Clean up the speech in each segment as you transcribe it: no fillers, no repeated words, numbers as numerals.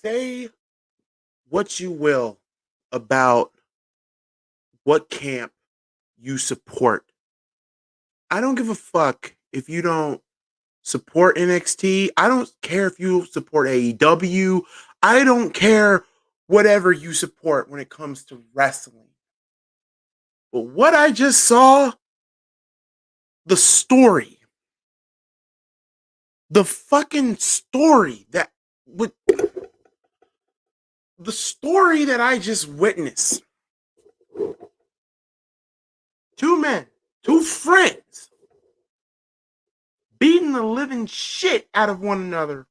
say what you will about what camp you support. I don't give a fuck if you don't support NXT. I don't care if you support AEW. I don't care whatever you support when it comes to wrestling. But what I just saw, the story, the fucking story that would, the story that I just witnessed. Two men, two friends, beating the living shit out of one another.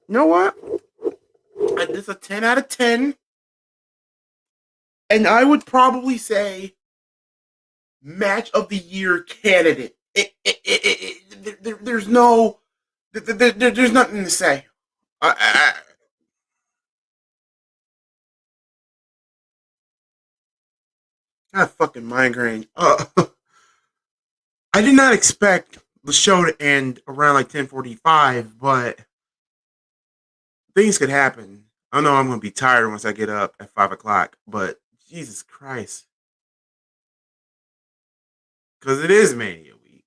You know what? It's a 10 out of 10. And I would probably say match of the year candidate. There's no, there's nothing to say. I have fucking migraine. I did not expect the show to end around like 10:45, but things could happen. I know I'm going to be tired once I get up at 5 o'clock, but Jesus Christ. Because it is Mania week.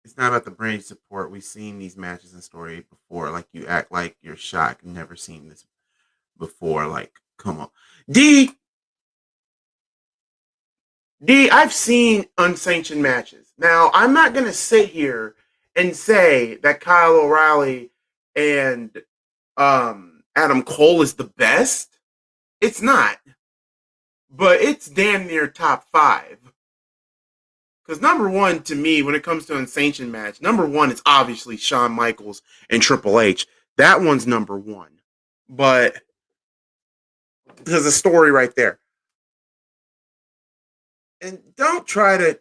It's not about the brain support. We've seen these matches and story before. Like, you act like you're shocked. Never seen this before. Like, come on. I've seen unsanctioned matches. Now, I'm not going to sit here and say that Kyle O'Reilly and Adam Cole is the best. It's not. But it's damn near top 5. Because number 1, to me, when it comes to unsanctioned match, number 1 is obviously Shawn Michaels and Triple H. That one's number 1. But there's a story right there. And don't try to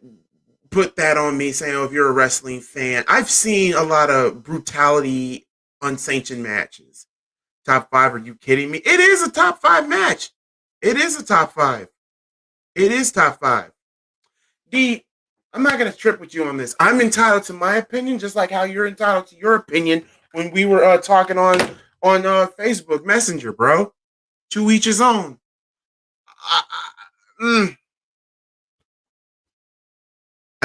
put that on me saying, oh, if you're a wrestling fan. I've seen a lot of brutality unsanctioned matches. Top 5, are you kidding me? It is a top 5 match. It is a top 5. It is top 5. I'm not going to trip with you on this. I'm entitled to my opinion, just like how you're entitled to your opinion when we were talking on Facebook Messenger, bro. To each his own. I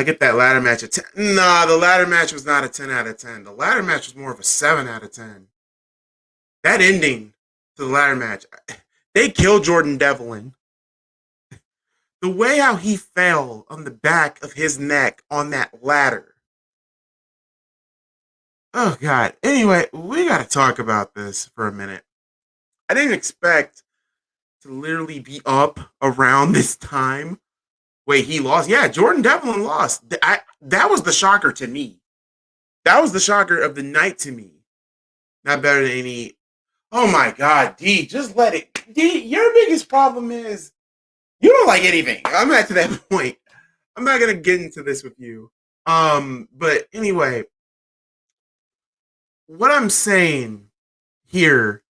get that ladder match at 10. Nah, the ladder match was not a 10 out of 10. The ladder match was more of a 7 out of 10. That ending to the ladder match, they killed Jordan Devlin. The way how he fell on the back of his neck on that ladder. Oh, God. Anyway, we got to talk about this for a minute. I didn't expect to literally be up around this time. Wait, he lost? Yeah, Jordan Devlin lost. That was the shocker to me. That was the shocker of the night to me. Not better than any. Oh my God, D, just let it. D, your biggest problem is you don't like anything. I'm not to that point. I'm not gonna get into this with you. But anyway, what I'm saying here.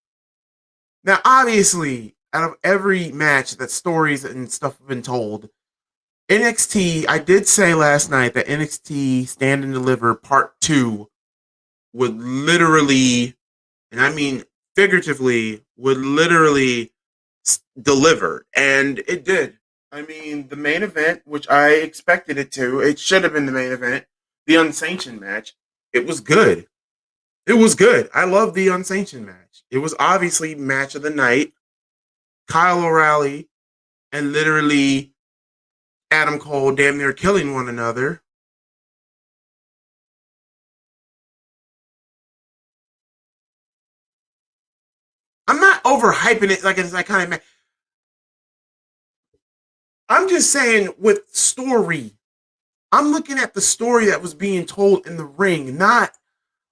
Now, obviously, out of every match that stories and stuff have been told, NXT, I did say last night that NXT Stand and Deliver Part 2 would literally, and I mean figuratively, would literally deliver. And it did. I mean, the main event, which I expected it to, it should have been the main event, the unsanctioned match, it was good. It was good. I love the unsanctioned match. It was obviously match of the night. Kyle O'Reilly and literally Adam Cole damn near killing one another. I'm not overhyping it like it's that kind of match. I'm just saying with story. I'm looking at the story that was being told in the ring, not,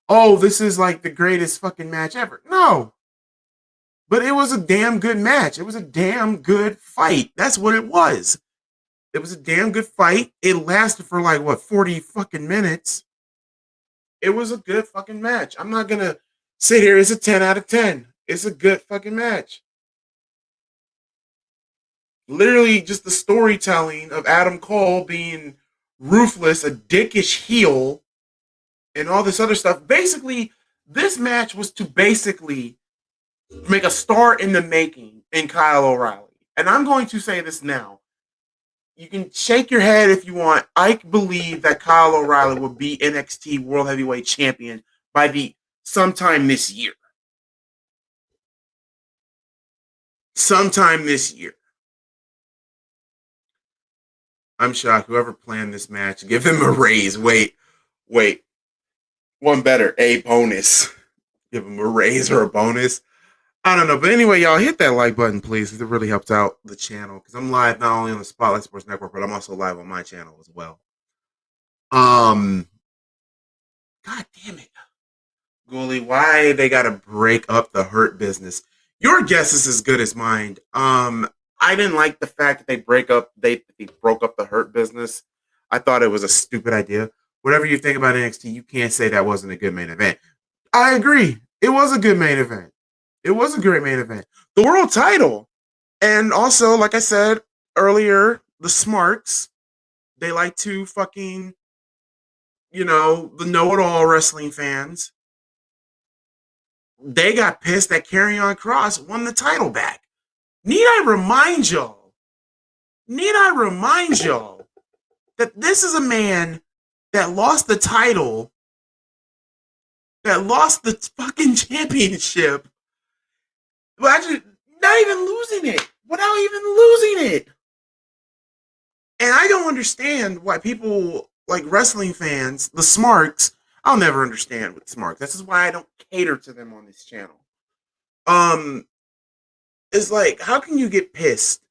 oh, this is like the greatest fucking match ever. No. But it was a damn good match. It was a damn good fight. That's what it was. It was a damn good fight. It lasted for like, 40 fucking minutes. It was a good fucking match. I'm not going to sit here. It's a 10 out of 10. It's a good fucking match. Literally just the storytelling of Adam Cole being ruthless, a dickish heel, and all this other stuff. Basically, This match was to basically make a star in the making in Kyle O'Reilly. And I'm going to say this now. You can shake your head if you want. I believe that Kyle O'Reilly will be NXT World Heavyweight Champion by the sometime this year. Sometime this year. I'm shocked. Whoever planned this match, give him a raise. Wait. One better, a bonus. Give him a raise or a bonus. I don't know. But anyway, y'all, hit that like button, please, because it really helps out the channel. Because I'm live not only on the Spotlight Sports Network, but I'm also live on my channel as well. God damn it. Ghoulie, why they gotta break up the Hurt business? Your guess is as good as mine. I didn't like the fact that they broke up the Hurt business. I thought it was a stupid idea. Whatever you think about NXT, you can't say that wasn't a good main event. I agree. It was a good main event. It was a great main event. The world title. And also, like I said earlier, the Smarks, they like to fucking, the know-it-all wrestling fans, they got pissed that Karrion Kross won the title back. Need I remind y'all that this is a man that lost the title, that lost the fucking championship, but actually not even losing it, without even losing it. And I don't understand why people like wrestling fans, the Smarks, I'll never understand with Smarks. This is why I don't cater to them on this channel. It's like, how can you get pissed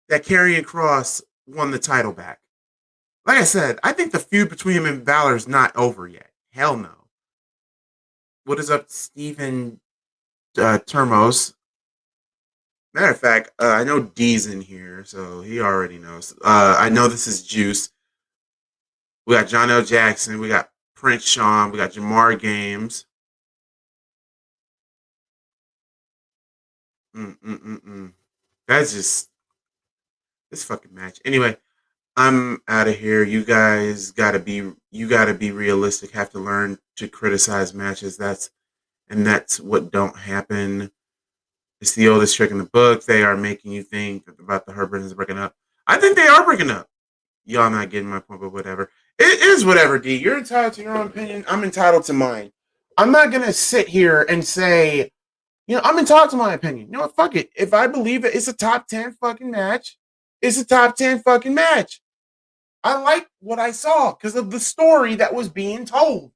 that Karrion Kross won the title back? Like I said, I think the feud between him and Balor is not over yet. Hell no. What is up, Stephen Termos? Matter of fact, I know D's in here, so he already knows. I know this is Juice. We got John L. Jackson. We got Prince Sean. We got Jamar Games. That's just this fucking match. Anyway, I'm out of here. You guys gotta be realistic. Have to learn to criticize matches. That's what don't happen. It's the oldest trick in the book. They are making you think about the Hurt business breaking up. I think they are breaking up. Y'all not getting my point, but whatever. It is whatever, D. You're entitled to your own opinion. I'm entitled to mine. I'm not gonna sit here and say, I'm entitled to my opinion. You know what? Fuck it. If I believe it, it's a top 10 fucking match. It's a top 10 fucking match. I like what I saw because of the story that was being told.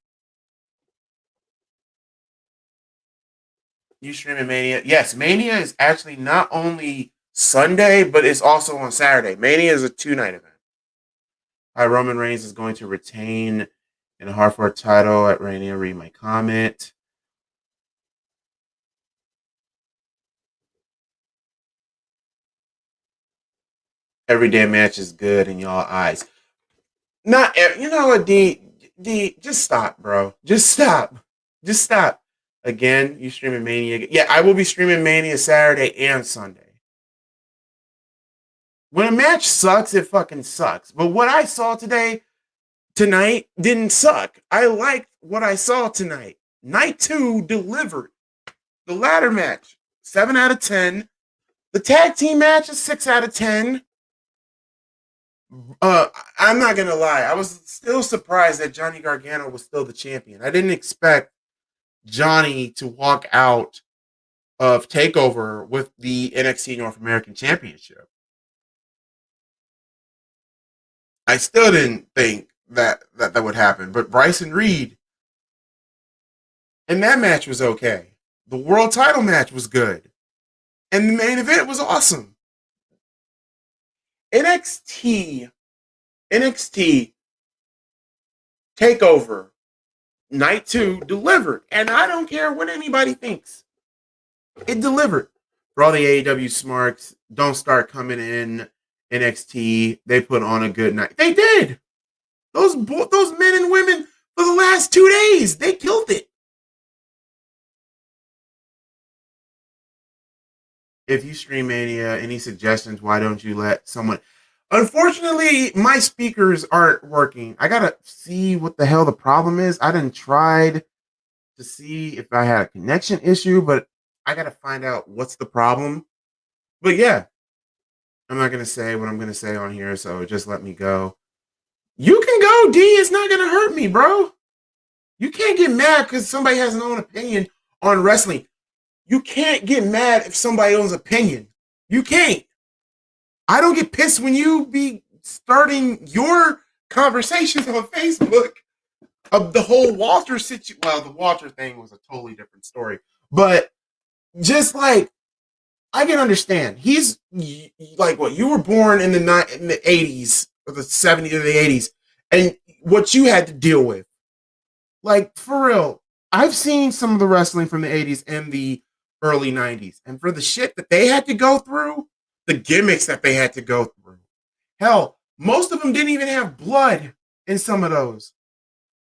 You streaming Mania? Yes, Mania is actually not only Sunday, but it's also on Saturday. Mania is a 2-night event. Roman Reigns is going to retain in a hardcore title at Mania. Read my comment. Every damn match is good in y'all eyes. Not, you know what, D, just stop, bro. Just stop. Again, you streaming Mania. Yeah, I will be streaming Mania Saturday and Sunday. When a match sucks, it fucking sucks. But what I saw tonight, didn't suck. I liked what I saw tonight. Night 2 delivered. The ladder match, 7 out of 10. The tag team match is 6 out of 10. I'm not gonna lie. I was still surprised that Johnny Gargano was still the champion. I didn't expect Johnny to walk out of TakeOver with the NXT North American Championship. I still didn't think that would happen. But Bryson Reed, and that match was okay. The world title match was good. And the main event was awesome. NXT TakeOver Night 2 delivered. And I don't care what anybody thinks. It delivered. For all the AEW smarks, don't start coming in NXT. They put on a good night. They did. Those men and women for the last 2 days, they killed it. If you stream Mania, any suggestions? Why don't you let someone? Unfortunately, my speakers aren't working. I gotta see what the hell the problem is. I done tried to see if I had a connection issue, but I gotta find out what's the problem. But yeah, I'm not gonna say what I'm gonna say on here, so just let me go. You can go, D. It's not gonna hurt me, bro. You can't get mad because somebody has an own opinion on wrestling. You can't get mad if somebody owns opinion. You can't. I don't get pissed when you be starting your conversations on Facebook of the whole Walter situation. Well, the Walter thing was a totally different story, but just like I can understand. He's like what you were born in the 80s or the 70s or the 80s, and what you had to deal with. Like for real, I've seen some of the wrestling from the 80s and the early 90s, and for the shit that they had to go through, the gimmicks that they had to go through. Hell, most of them didn't even have blood in some of those.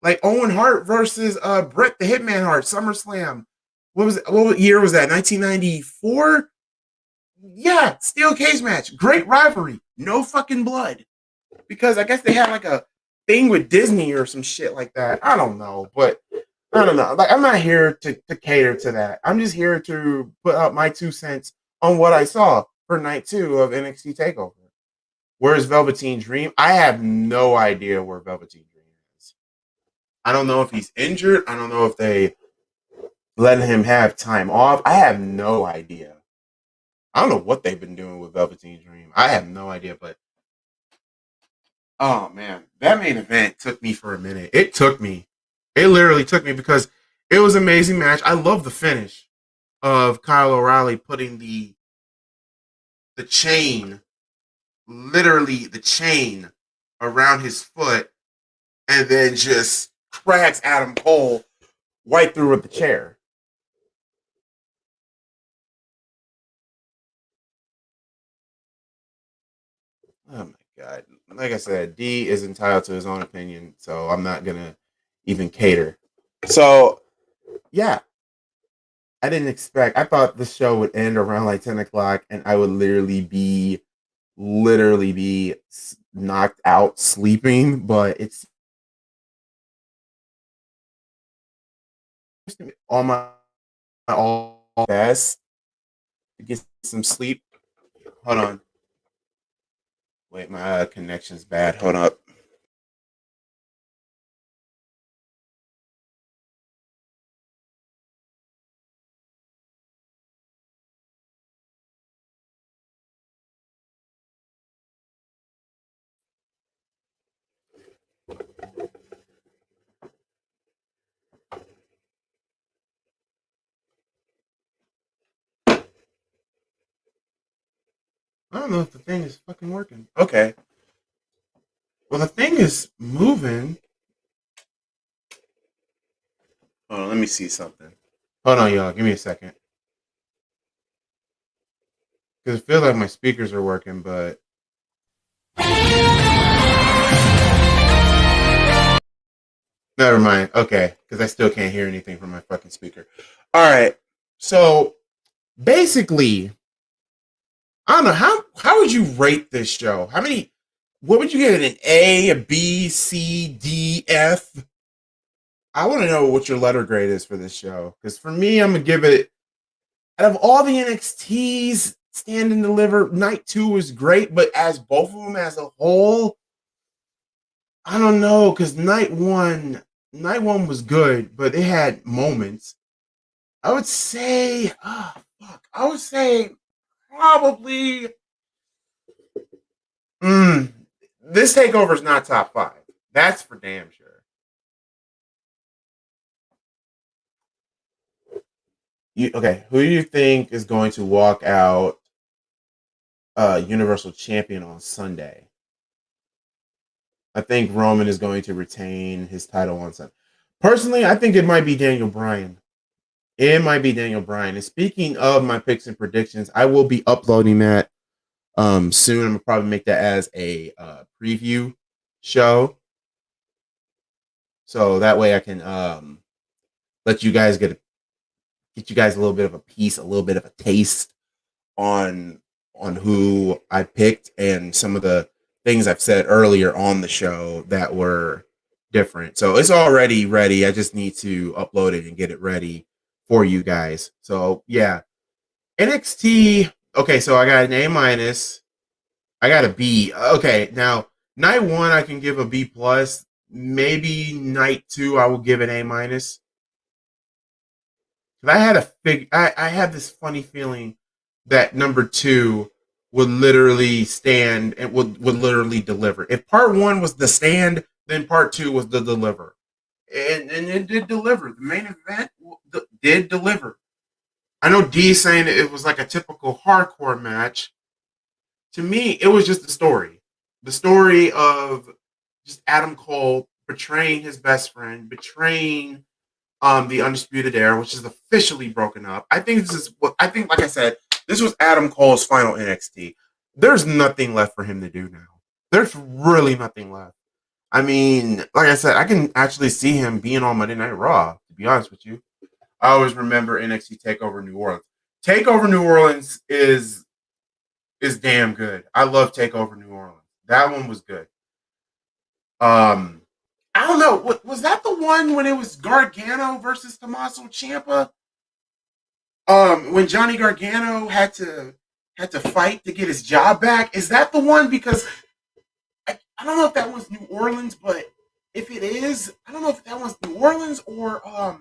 Like Owen Hart versus Bret the Hitman Hart, SummerSlam. What year was that? 1994? Yeah, steel cage match. Great rivalry. No fucking blood. Because I guess they had like a thing with Disney or some shit like that. I don't know, but I don't know. Like I'm not here to cater to that. I'm just here to put out my 2 cents on what I saw for night 2 of NXT TakeOver. Where's Velveteen Dream? I have no idea where Velveteen Dream is. I don't know if he's injured. I don't know if they let him have time off. I have no idea. I don't know what they've been doing with Velveteen Dream. I have no idea, but oh man, that main event took me for a minute. It took me. It literally took me because it was an amazing match. I love the finish of Kyle O'Reilly putting the chain, literally the chain around his foot, and then just cracks Adam Cole right through with the chair. Oh my god. Like I said, D is entitled to his own opinion, so I'm not gonna even cater. So yeah. I didn't expect I thought the show would end around like 10 o'clock and I would literally be knocked out sleeping, but it's on my all best to get some sleep. Hold on. Wait, my connection's bad. Hold up. I don't know if the thing is fucking working. Okay. Well, the thing is moving. Hold on, let me see something. Hold on, y'all. Give me a second. Because it feels like my speakers are working, but never mind. Okay. Because I still can't hear anything from my fucking speaker. All right. So basically, I don't know how would you rate this show? How many? What would you give it? An A, a B, C, D, F? I want to know what your letter grade is for this show. Because for me, I'm gonna give it. Out of all the NXTs, Stand and Deliver, Night 2 was great, but as both of them as a whole, I don't know. Because Night 1 was good, but it had moments. I would say, I would say probably. This takeover is not top 5. That's for damn sure. Okay, who do you think is going to walk out Universal Champion on Sunday? I think Roman is going to retain his title on Sunday. Personally, I think it might be Daniel Bryan. It might be Daniel Bryan. And speaking of my picks and predictions, I will be uploading that soon. I'm gonna probably make that as a preview show, so that way I can let you guys get you guys a little bit of a piece, a little bit of a taste on who I picked and some of the things I've said earlier on the show that were different. So it's already ready. I just need to upload it and get it ready for you guys. So yeah, NXT. Okay, so I got an A minus. I got a B. Okay, now night one I can give a B plus. Maybe night two I will give an A minus. But I had this funny feeling that number two would literally stand and would literally deliver. If part one was the stand, then part two was the deliver. And it did deliver. The main event did deliver. I know D saying it was like a typical hardcore match. To me, it was just a story. The story of just Adam Cole betraying his best friend, betraying the Undisputed Era, which is officially broken up. I think this is what I think, like I said, this was Adam Cole's final NXT. There's nothing left for him to do now. There's really nothing left. I mean, like I said, I can actually see him being on Monday Night Raw, to be honest with you. I always remember NXT TakeOver New Orleans. TakeOver New Orleans is damn good. I love TakeOver New Orleans. That one was good. I don't know. Was that the one when it was Gargano versus Tommaso Ciampa? When Johnny Gargano had to fight to get his job back. Is that the one? Because I don't know if that was New Orleans, but if it is, I don't know if that was New Orleans or I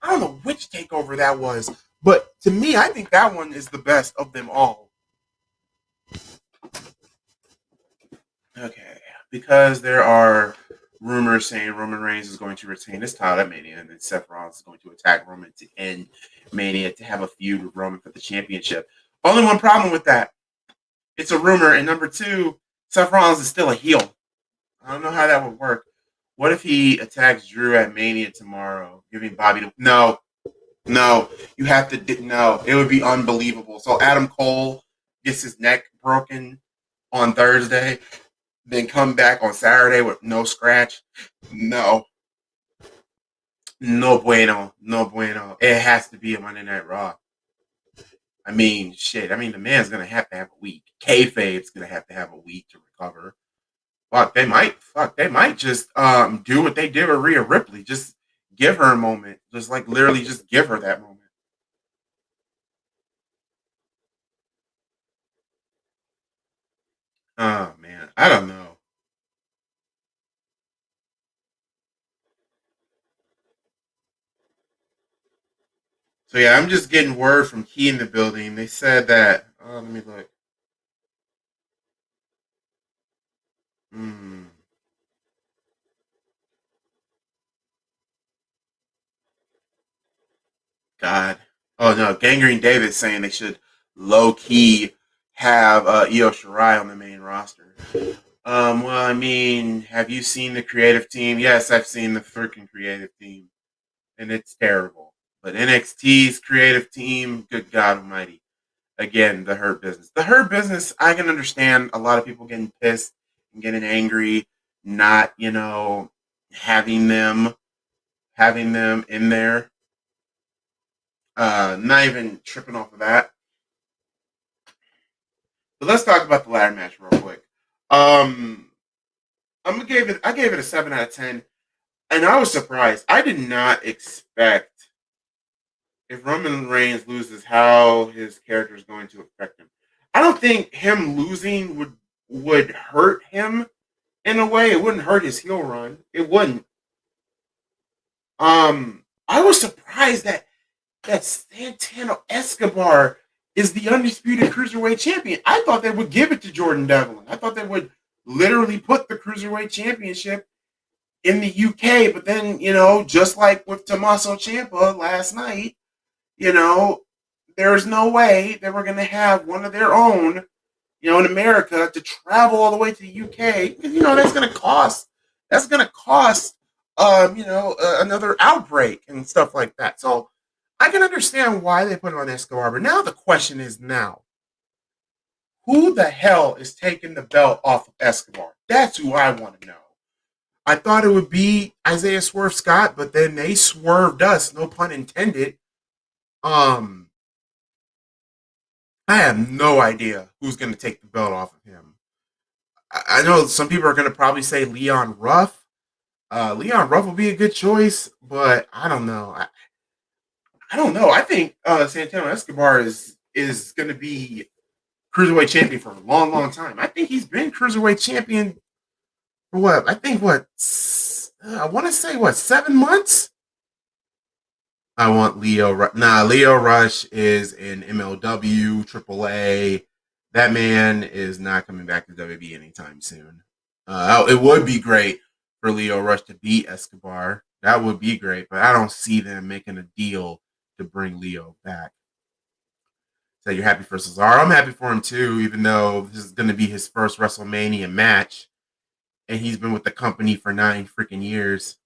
don't know which takeover that was. But to me, I think that one is the best of them all. Okay, because there are rumors saying Roman Reigns is going to retain his title at Mania, and then Seth Rollins is going to attack Roman to end Mania to have a feud with Roman for the championship. Only one problem with that. It's a rumor, and number two, Seth Rollins is still a heel. I don't know how that would work. What if he attacks Drew at Mania tomorrow, giving Bobby the... No, you have to... No, it would be unbelievable. So Adam Cole gets his neck broken on Thursday, then come back on Saturday with no scratch. No bueno. It has to be a Monday Night Raw. I mean, shit. I mean, the man's going to have a week. Kayfabe's going to have a week to recover. They might just do what they did with Rhea Ripley. Just give her a moment. Just like literally just give her that moment. Oh, man. I don't know. So, yeah, I'm just getting word from Key in the building. They said that... let me look. Hmm. God. Oh no, Gangrene David saying they should low key have Io Shirai on the main roster. Well, I mean, have you seen the creative team? Yes, I've seen the freaking creative team, and it's terrible. But NXT's creative team, good God Almighty! Again, the Hurt Business. The Hurt Business. I can understand a lot of people getting pissed and getting angry, not having them in there. Not even tripping off of that. But let's talk about the ladder match real quick. I gave it a 7 out of 10, and I was surprised. I did not expect if Roman Reigns loses how his character is going to affect him. I don't think him losing would hurt him in a way. It wouldn't hurt his heel run. It wouldn't. I was surprised that Santana Escobar is the undisputed cruiserweight champion. I thought they would give it to Jordan Devlin. I thought they would literally put the cruiserweight championship in the UK. But then, just like with Tommaso Ciampa last night, there's no way they were going to have one of their own, in America to travel all the way to the UK. That's going to cost. That's going to cost, another outbreak and stuff like that. So I can understand why they put it on Escobar, but now the question is who the hell is taking the belt off of Escobar? That's who I want to know. I thought it would be Isaiah Swerve Scott, but then they swerved us, no pun intended. I have no idea who's going to take the belt off of him. I know some people are going to probably say Leon Ruff. Leon Ruff will be a good choice, but I don't know. I don't know. I think Santana Escobar is going to be cruiserweight champion for a long, long time. I think he's been cruiserweight champion for what? I think what I want to say what 7 months. I want Leo. Nah, Leo Rush is in MLW, AAA. That man is not coming back to WWE anytime soon. It would be great for Leo Rush to beat Escobar. That would be great, but I don't see them making a deal to bring Leo back. So you're happy for Cesaro? I'm happy for him too, even though this is going to be his first WrestleMania match, and he's been with the company for 9 freaking years.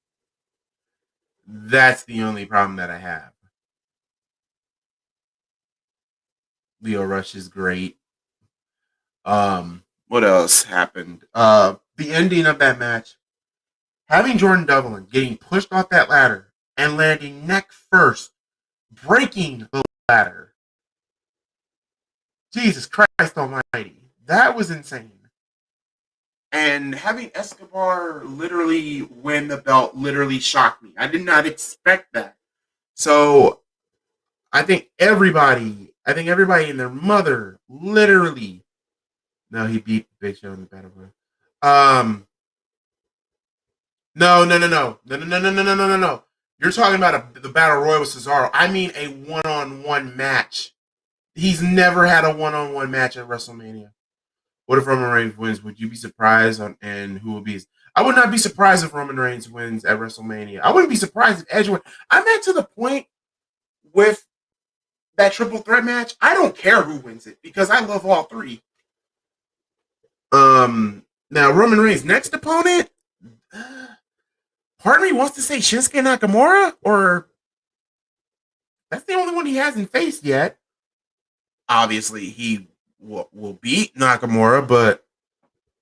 That's the only problem that I have. Leo Rush is great. What else happened? The ending of that match, having Jordan Devlin getting pushed off that ladder and landing neck first, breaking the ladder. Jesus Christ Almighty, that was insane. And having Escobar literally win the belt literally shocked me. I did not expect that. So I think everybody and their mother literally. No, he beat Big Show in the Battle Royal. No. You're talking about the Battle Royal with Cesaro. I mean a one-on-one match. He's never had a one-on-one match at WrestleMania. What if Roman Reigns wins? Would you be surprised? And who will be? I would not be surprised if Roman Reigns wins at WrestleMania. I wouldn't be surprised if Edge wins. I'm at to the point with that triple threat match. I don't care who wins it because I love all three. Now Roman Reigns' next opponent. Part of me wants to say Shinsuke Nakamura, or that's the only one he hasn't faced yet. Obviously, he will beat Nakamura, but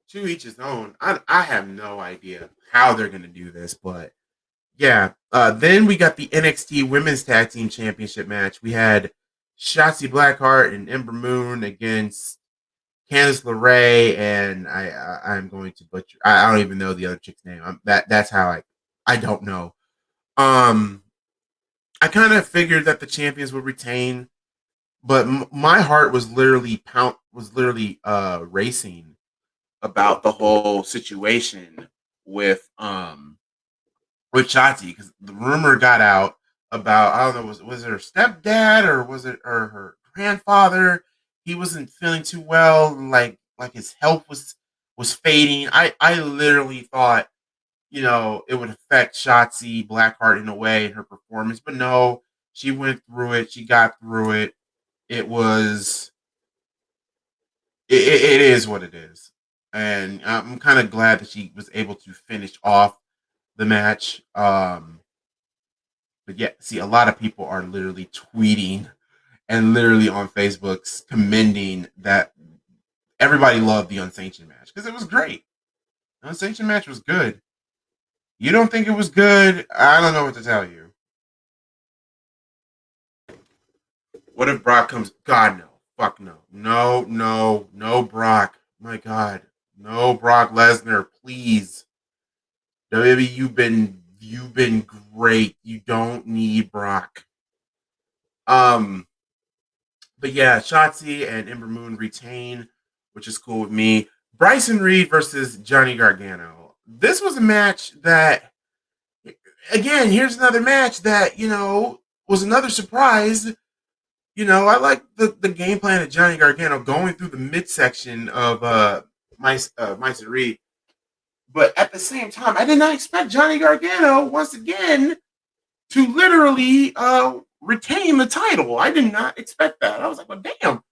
to each his own. I have no idea how they're going to do this, but yeah. Then we got the NXT Women's Tag Team Championship match. We had Shotzi Blackheart and Ember Moon against Candice LeRae, and I'm going to butcher. I don't even know the other chick's name. That's how I don't know. I kind of figured that the champions would retain, but my heart was literally racing about the whole situation with Shotzi, because the rumor got out about, I don't know, was it her stepdad or was it her grandfather? He wasn't feeling too well, like his health was fading. I literally thought, it would affect Shotzi Blackheart in a way in her performance, but no, she went through it. She got through it. It is what it is. And I'm kind of glad that she was able to finish off the match. But yeah, see, a lot of people are literally tweeting and literally on Facebooks commending that everybody loved the Unsanctioned match because it was great. The Unsanctioned match was good. You don't think it was good? I don't know what to tell you. What if Brock comes? God, no. Fuck no. No, Brock. My God. No, Brock Lesnar, please. WWE, you've been great. You don't need Brock. But yeah, Shotzi and Ember Moon retain, which is cool with me. Bryson Reed versus Johnny Gargano. This was a match that, again, here's another match that, was another surprise. I like the game plan of Johnny Gargano going through the midsection of Bryson Reed. But at the same time, I did not expect Johnny Gargano, once again, to literally retain the title. I did not expect that. I was like, well, damn.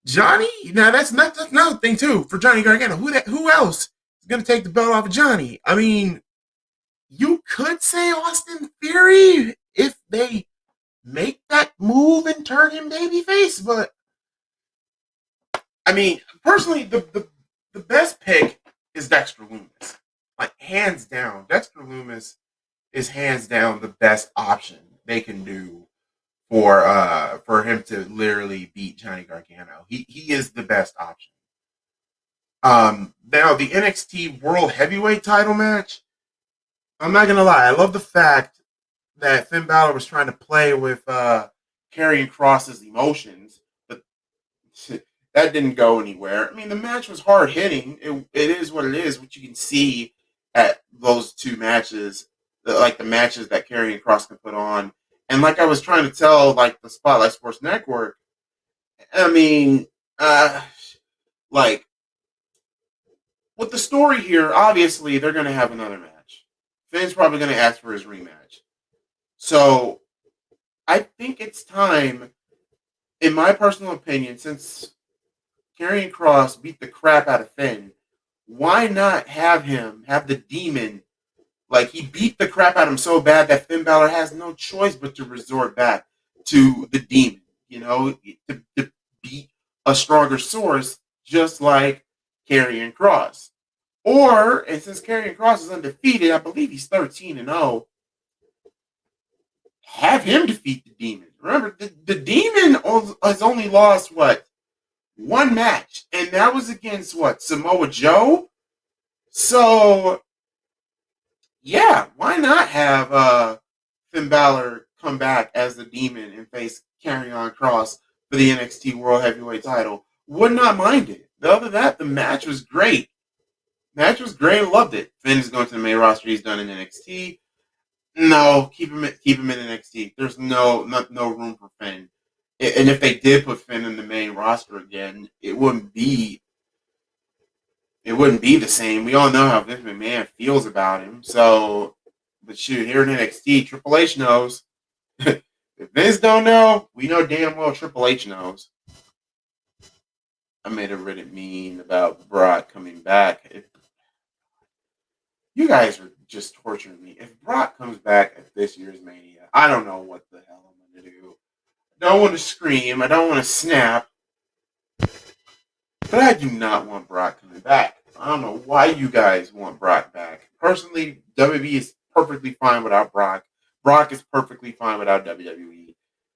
Johnny? Now, that's another thing, too, for Johnny Gargano. Who else is going to take the belt off of Johnny? I mean, you could say Austin Theory if they make that move and turn him babyface, but I mean, personally, the best pick is Dexter Lumis. Like, hands down, Dexter Lumis is hands down the best option they can do for him to literally beat Johnny Gargano. He is the best option. Now the NXT World Heavyweight title match. I'm not gonna lie. I love the fact that Finn Balor was trying to play with Karrion Kross's emotions, but that didn't go anywhere. I mean, the match was hard hitting. It is what it is, which you can see at those two matches, like the matches that Karrion Kross can put on. And like I was trying to tell, like the Spotlight Sports Network, I mean, uh, like with the story here, obviously they're going to have another match. Finn's probably going to ask for his rematch. So I think it's time, in my personal opinion, since Karrion Kross beat the crap out of Finn, why not have him have the demon? Like he beat the crap out of him so bad that Finn Balor has no choice but to resort back to the demon, to beat a stronger source, just like Karrion Kross. Or, and since Karrion Kross is undefeated, I believe he's 13-0, have him defeat the demon. Remember, the demon has only lost, what, one match, and that was against, what, Samoa Joe? So, yeah, why not have Finn Balor come back as the demon and face Karrion Kross for the NXT World Heavyweight title? Would not mind it. Other than that, the match was great. Match was great. Loved it. Finn is going to the main roster. He's done in NXT. No, keep him in NXT. There's no room for Finn. And if they did put Finn in the main roster again, it wouldn't be the same. We all know how Vince McMahon feels about him. So, but shoot, here in NXT, Triple H knows. If Vince don't know, we know damn well Triple H knows. I made a Reddit meme about Brock coming back. You guys are just torturing me. If Brock comes back at this year's Mania, I don't know what the hell I'm going to do. I don't want to scream. I don't want to snap. But I do not want Brock coming back. I don't know why you guys want Brock back. Personally, WWE is perfectly fine without Brock. Brock is perfectly fine without WWE.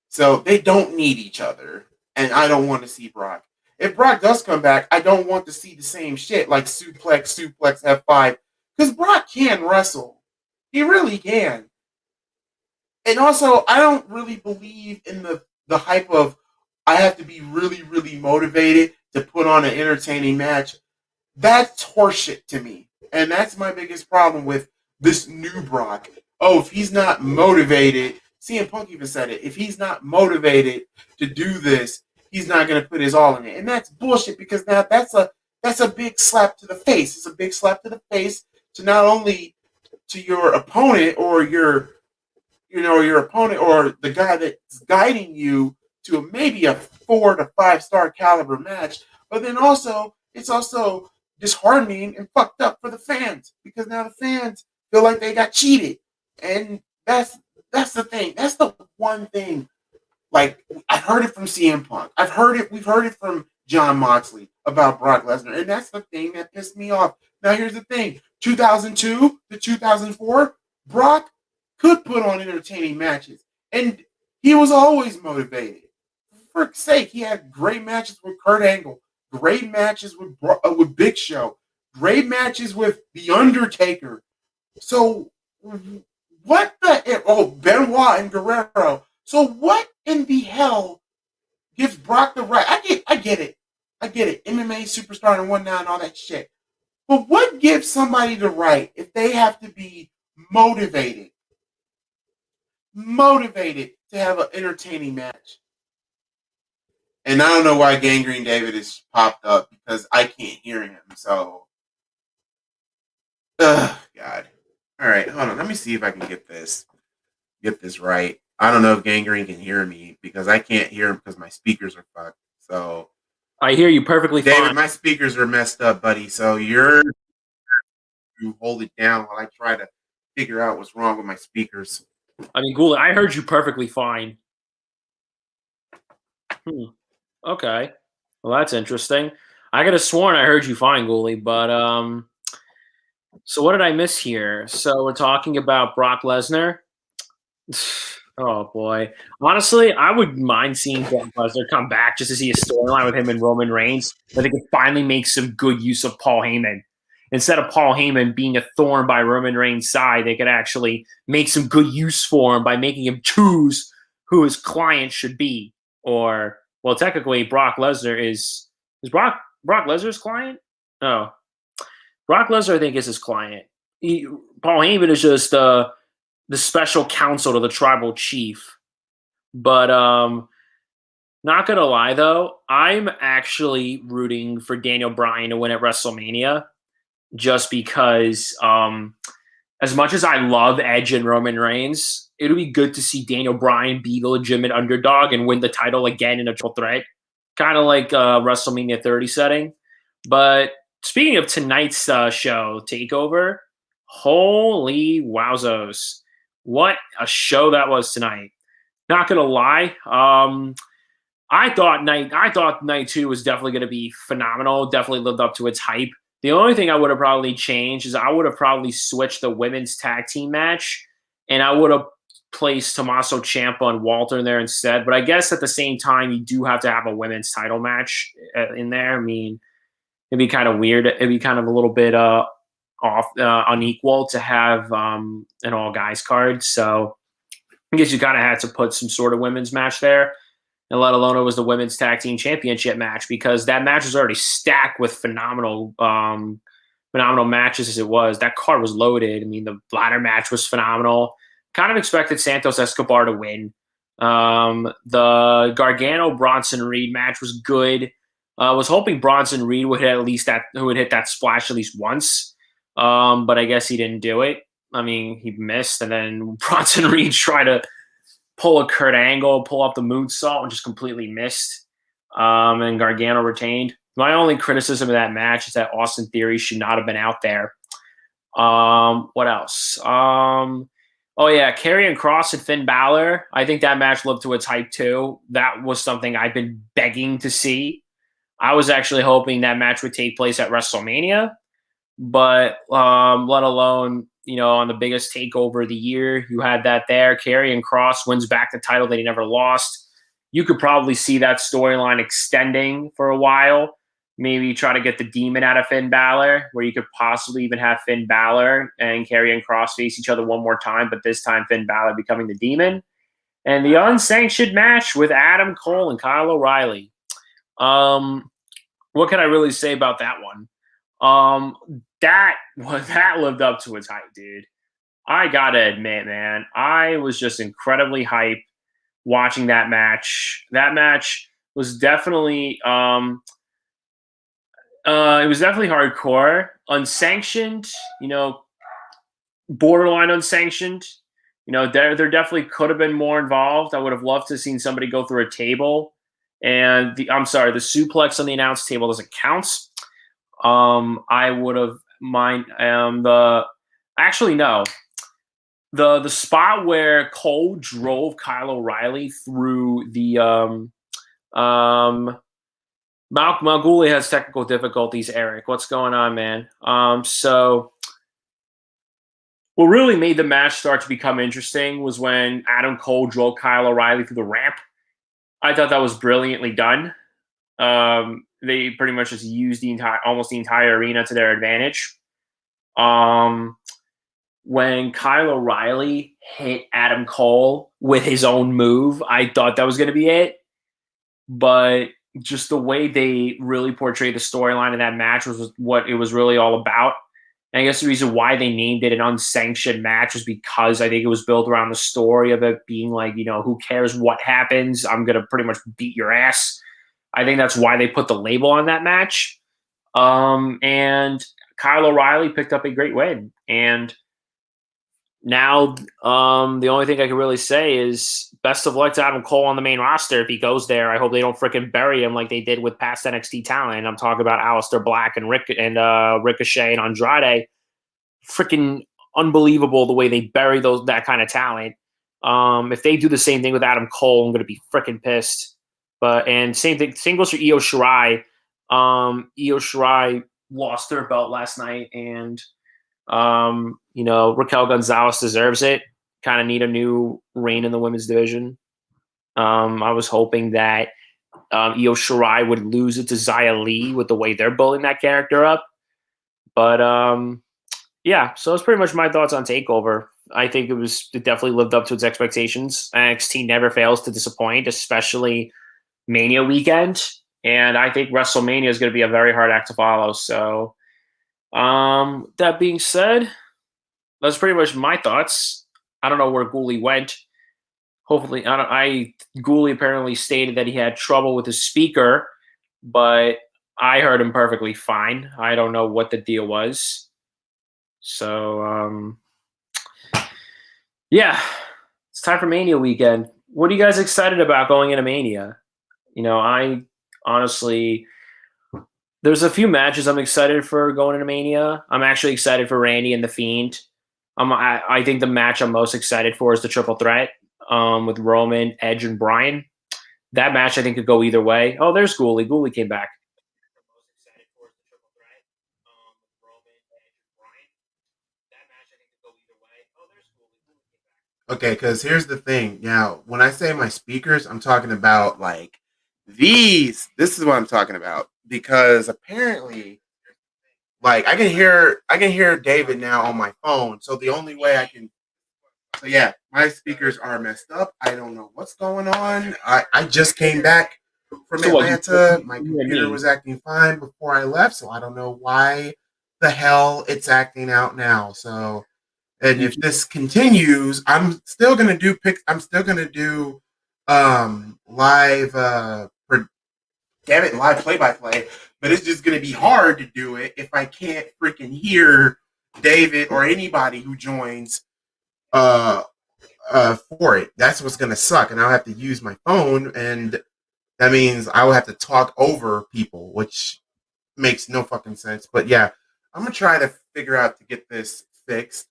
So they don't need each other. And I don't want to see Brock. If Brock does come back, I don't want to see the same shit like suplex, F5. Because Brock can wrestle. He really can. And also, I don't really believe in the hype of I have to be really, really motivated to put on an entertaining match. That's horseshit to me. And that's my biggest problem with this new Brock. Oh, if he's not motivated, CM Punk even said it, if he's not motivated to do this, he's not going to put his all in it. And that's bullshit because now that's a big slap to the face. It's a big slap to the face to not only to your opponent or your opponent or the guy that's guiding you to maybe a 4 to 5 star caliber match, but then also it's also disheartening and fucked up for the fans because now the fans feel like they got cheated, and that's the thing. That's the one thing. Like I've heard it from CM Punk. We've heard it from Jon Moxley about Brock Lesnar, and that's the thing that pissed me off. Now here's the thing: 2002 to 2004, Brock could put on entertaining matches, and he was always motivated. For sake, he had great matches with Kurt Angle, great matches with Big Show, great matches with The Undertaker. So what the Benoit and Guerrero. So what in the hell gives Brock the right? I get it. MMA superstar and whatnot and all that shit. But what gives somebody the right if they have to be motivated to have an entertaining match? And I don't know why Gangrene David is popped up because I can't hear him. So, God. All right, hold on. Let me see if I can get this right. I don't know if Gangrene can hear me because I can't hear him because my speakers are fucked. So I hear you perfectly David, fine. my speakers are messed up, buddy. So you hold it down while I try to figure out what's wrong with my speakers. I mean, Ghoulie, I heard you perfectly fine. Okay. Well, that's interesting. I could have sworn I heard you fine, Ghoulie, but so what did I miss here? So we're talking about Brock Lesnar. Oh boy. Honestly, I would mind seeing Brock Lesnar come back just to see a storyline with him and Roman Reigns, where they could finally make some good use of Paul Heyman. instead of Paul Heyman being a thorn by Roman Reigns' side, they could actually make some good use for him by making him choose who his client should be. Or, well, technically, Brock Lesnar is Brock Lesnar's client? No, Brock Lesnar, I think, is his client. Paul Heyman is just the special counsel to the tribal chief. But not gonna lie though, I'm actually rooting for Daniel Bryan to win at WrestleMania, just because as much as I love Edge and Roman Reigns, it would be good to see Daniel Bryan be the legitimate underdog and win the title again in a triple threat, kind of like WrestleMania 30 setting. But speaking of tonight's show, TakeOver, holy wowzos. What a show that was tonight. Not gonna lie, I thought night two was definitely going to be phenomenal. Definitely lived up to its hype. The only thing I would have probably changed is I would have probably switched the women's tag team match, and I would have placed Tommaso Ciampa and Walter in there instead. But I guess at the same time, you do have to have a women's title match in there. I mean, it'd be kind of weird. It'd be kind of a little bit unequal to have an all guys card. So I guess you kind of had to put some sort of women's match there. And let alone it was the women's tag team championship match, because that match was already stacked with phenomenal matches as it was. That card was loaded. I mean, the ladder match was phenomenal. Kind of expected Santos Escobar to win. The Gargano Bronson Reed match was good. I was hoping Bronson Reed would hit that splash at least once, but I guess he didn't do it. I mean, he missed, and then Bronson Reed tried to pull a Kurt Angle, pull up the moonsault, and just completely missed. And Gargano retained. My only criticism of that match is that Austin Theory should not have been out there. What else? Oh yeah, Karrion Kross and Finn Balor. I think that match lived to its hype too. That was something I've been begging to see. I was actually hoping that match would take place at WrestleMania, but let alone, on the biggest takeover of the year, you had that there. Karrion Kross wins back the title that he never lost. You could probably see that storyline extending for a while. Maybe try to get the demon out of Finn Balor, where you could possibly even have Finn Balor and Karrion Kross face each other one more time, but this time Finn Balor becoming the demon. And the unsanctioned match with Adam Cole and Kyle O'Reilly. What can I really say about that one? That lived up to its hype, dude. I gotta admit, man, I was just incredibly hyped watching that match. That match was definitely it was definitely hardcore, unsanctioned, borderline unsanctioned. There definitely could have been more involved. I would have loved to have seen somebody go through a table. And the suplex on the announce table doesn't count. I would have the spot where Cole drove Kyle O'Reilly through the MalcGoolie has technical difficulties. Eric, what's going on, man? So what really made the match start to become interesting was when Adam Cole drove Kyle O'Reilly through the ramp. I thought that was brilliantly done. They pretty much just used almost the entire arena to their advantage. When Kyle O'Reilly hit Adam Cole with his own move, I thought that was going to be it. But just the way they really portrayed the storyline in that match was what it was really all about. And I guess the reason why they named it an unsanctioned match was because I think it was built around the story of it being like, who cares what happens? I'm going to pretty much beat your ass. I think that's why they put the label on that match. And Kyle O'Reilly picked up a great win. And now the only thing I can really say is best of luck to Adam Cole on the main roster if he goes there. I hope they don't freaking bury him like they did with past NXT talent. I'm talking about Aleister Black and Ricochet and Andrade. Freaking unbelievable the way they bury that kind of talent. If they do the same thing with Adam Cole, I'm going to be freaking pissed. And same goes for Io Shirai. Io Shirai lost her belt last night, and Raquel Gonzalez deserves it. Kind of need a new reign in the women's division. I was hoping that Io Shirai would lose it to Xia Li with the way they're building that character up. But yeah, so it's pretty much my thoughts on Takeover. I think it definitely lived up to its expectations. NXT never fails to disappoint, especially Mania weekend. And I think WrestleMania is going to be a very hard act to follow. So, that being said, that's pretty much my thoughts. I don't know where Ghoulie went. Hopefully, Ghoulie apparently stated that he had trouble with his speaker, but I heard him perfectly fine. I don't know what the deal was. So, yeah, it's time for Mania weekend. What are you guys excited about going into Mania? I honestly, there's a few matches I'm excited for going into Mania. I'm actually excited for Randy and The Fiend. I think the match I'm most excited for is the triple threat with Roman, Edge, and Bryan. That match I think could go either way. Oh, there's Ghoulie. Ghoulie came back. Okay, because here's the thing. Now, when I say my speakers, I'm talking about like these. This is what I'm talking about because apparently, like I can hear David now on my phone. So the only way I can, so yeah, my speakers are messed up. I don't know what's going on. I just came back from So what? Atlanta. My You and computer me. was acting fine before I left, so I don't know why the hell it's acting out now. So, and You if this continues, I'm still gonna do live damn it, live play by play, but it's just gonna be hard to do it if I can't freaking hear David or anybody who joins uh for it. That's what's gonna suck, and I'll have to use my phone, and that means I will have to talk over people, which makes no fucking sense. But yeah, I'm gonna try to figure out to get this fixed.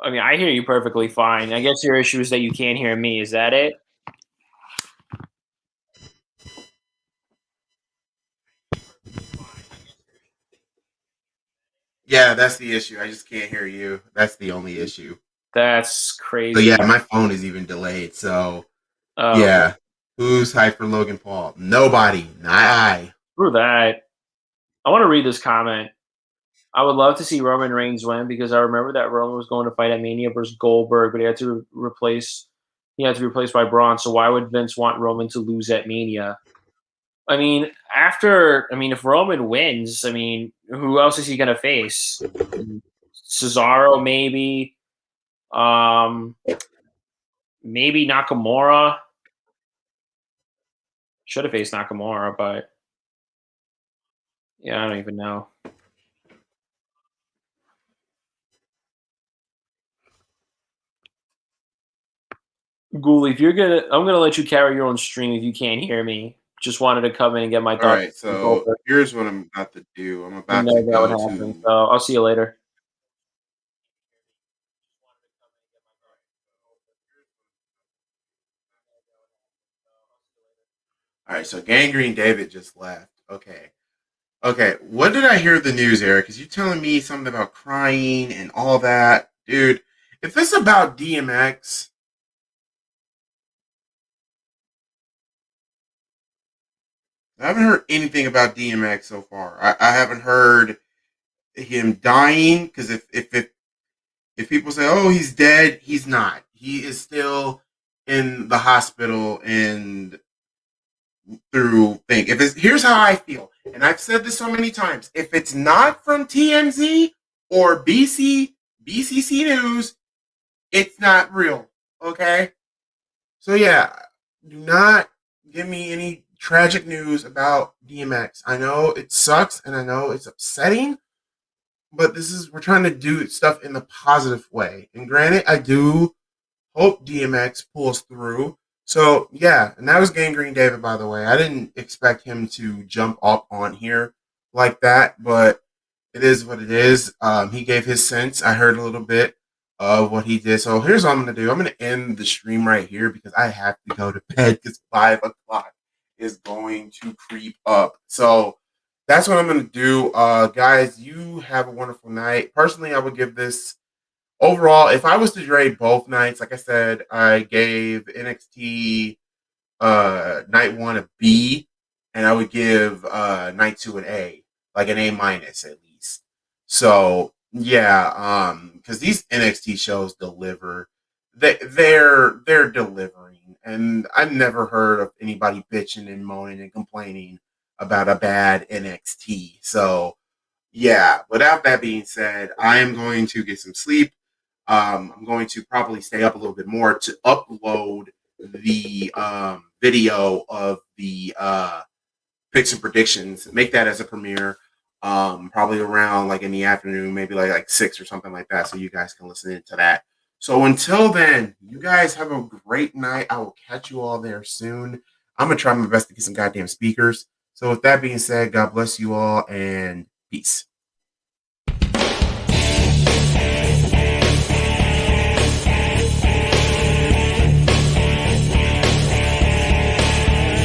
I mean, I hear you perfectly fine. I guess your issue is that you can't hear me. Is that it? Yeah, that's the issue. I just can't hear you. That's the only issue. That's So crazy. yeah, my phone is even delayed. So Oh, okay. yeah, who's hyped for Logan Paul? Nobody. Not I. Through that, I want to read this comment. I would love to see Roman Reigns win because I remember that Roman was going to fight at Mania versus Goldberg, but he had to be replaced by Braun. So why would Vince want Roman to lose at Mania? If Roman wins, who else is he going to face? Cesaro, maybe. Um, maybe Nakamura. Should have faced Nakamura, but yeah, I don't even know. Ghoulie, if you're gonna, I'm gonna let you carry your own stream if you can't hear me. Just wanted to come in and get my All thoughts. right, so here's what I'm about to do. I'm You about know to that would go happen. to. So I'll see you later. All right, so Gangrene David just left. Okay. Okay, what did I hear the news, Eric? Because you telling me something about crying and all that, dude. If it's about DMX, I haven't heard anything about DMX so far. I haven't heard him dying because if people say, "Oh, he's dead," he's not. He is still in the hospital and through thing. If it's here's how I feel, and I've said this so many times: if it's not from TMZ or BCC News, it's not real. Okay, so yeah, do not give me any tragic news about DMX. I know it sucks and I know it's upsetting, but we're trying to do stuff in the positive way. And granted, I do hope DMX pulls through. So yeah, and that was Gangrene David, by the way. I didn't expect him to jump up on here like that, but it is what it is. He gave his sense. I heard a little bit of what he did. So here's what I'm gonna do. I'm gonna end the stream right here because I have to go to bed because 5 o'clock is going to creep up. So that's what I'm gonna do. Guys, you have a wonderful night. Personally, I would give this overall, if I was to grade both nights, like I said, I gave NXT night one a B, and I would give night two an A. like an A minus at least. So yeah, because these NXT shows deliver. They're delivering, and I've never heard of anybody bitching and moaning and complaining about a bad NXT. So yeah, without that being said, I am going to get some sleep. I'm going to probably stay up a little bit more to upload the video of the picks and predictions. Make that as a premiere. Probably around like in the afternoon, maybe like 6 or something like that, so you guys can listen into that. So until then, you guys have a great night. I will catch you all there soon. I'm gonna try my best to get some goddamn speakers. So with that being said, God bless you all and peace.